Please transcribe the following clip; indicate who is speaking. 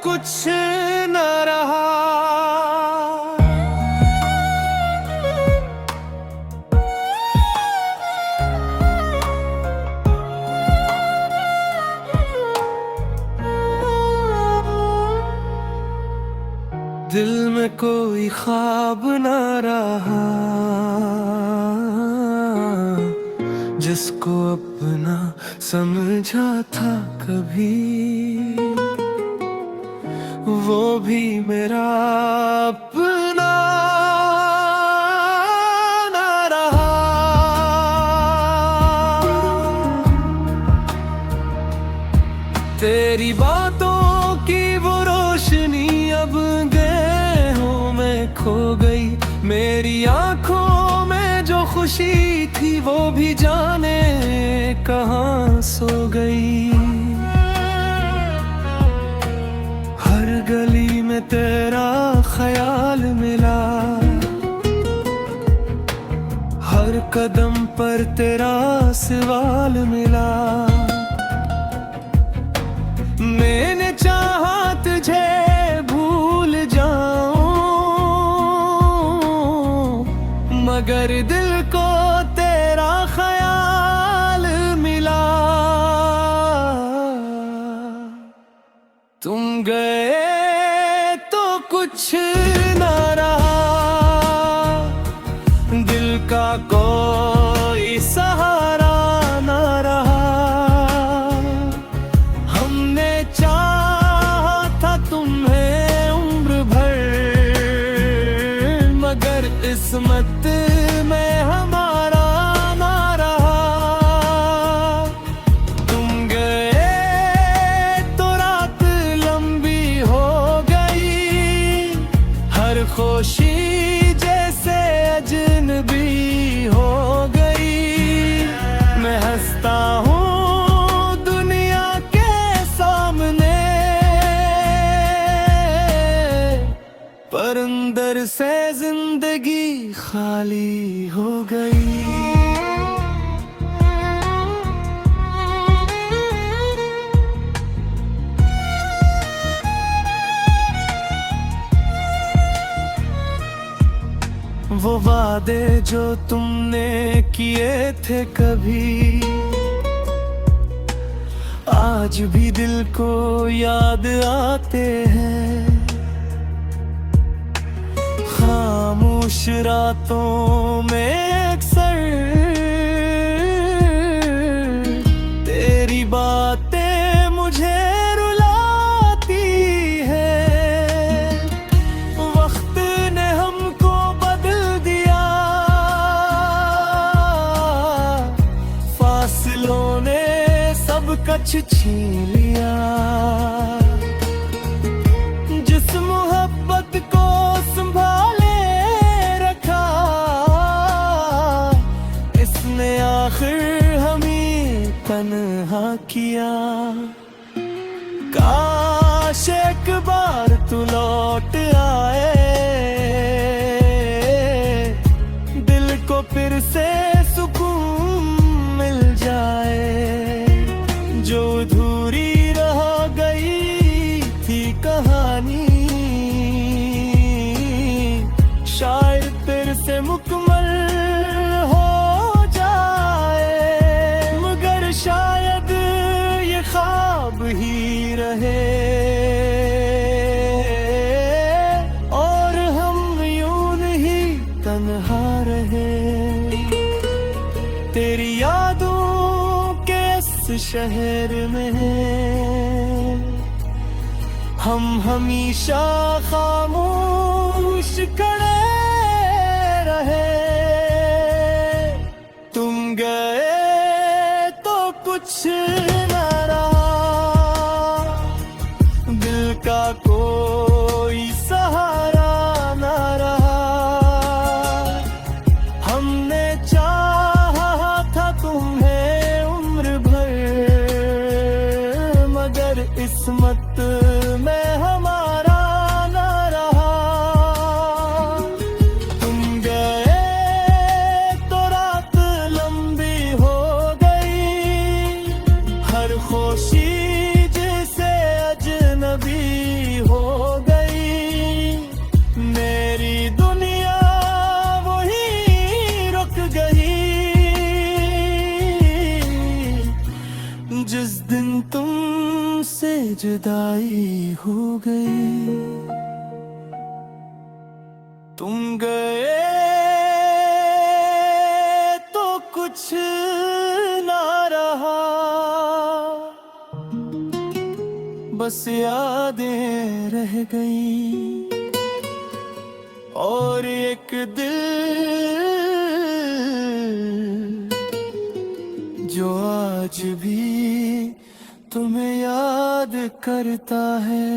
Speaker 1: कुछ न रहा। दिल में कोई ख्वाब न रहा, जिसको अपना समझा था कभी, वो भी मेरा अपना न रहा। तेरी बातों की वो रोशनी अब गेहूं में खो गई। मेरी आंखों में जो खुशी थी वो भी जाने कहाँ सो गई। हर गली में तेरा ख्याल मिला, हर कदम पर तेरा सवाल मिला। मैंने चाहा तुझे भूल जाऊं, मगर दिल को तेरा ख्याल मिला। तुम गए तो कुछ न रहा, दिल का कोई सहारा न रहा। हमने चाहा था तुम्हें उम्र भर, मगर किस्मत में हमारा ना रहा। तुम गए तो रात लंबी हो गई, हर खुशी जैसे अजनबी हो गई। मैं हंसता हूँ दुनिया के सामने, पर अंदर से जिंदगी खाली हो गई। वो वादे जो तुमने किए थे कभी, आज भी दिल को याद आते हैं। खामोश रातों में अक्सर तेरी बातें मुझे रुलाती है। वक्त ने हमको बदल दिया, फासलों ने सब कुछ छीन लिया। जिस मोहब्बत को संभाले रखा, इसने आखिर हमें तन्हा किया। काश एक बार तू लौट आए, दिल को फिर से सुकून मिल जाए। जो अधूरी रह गई थी कहानी, शायद फिर से मुकम्मल हो जाए। मगर शायद ये ख्वाब ही रहे, और हम यूं ही तन्हा रहे। तेरी यादों के इस शहर में हम हमेशा खामोश खड़े रहे। तुम गए तो कुछ न रहा, दिल का कोई सहारा न रहा। हमने चाहा था तुम्हें उम्र भर, मगर किस्मत में हमारा न रहा। तुम गए तो रात लंबी हो गई, हर खुशी जैसे अजनबी जुदाई हो गई। तुम गए तो कुछ ना रहा, बस यादें रह गई और एक दिल जो आज भी तुम्हें याद करता है।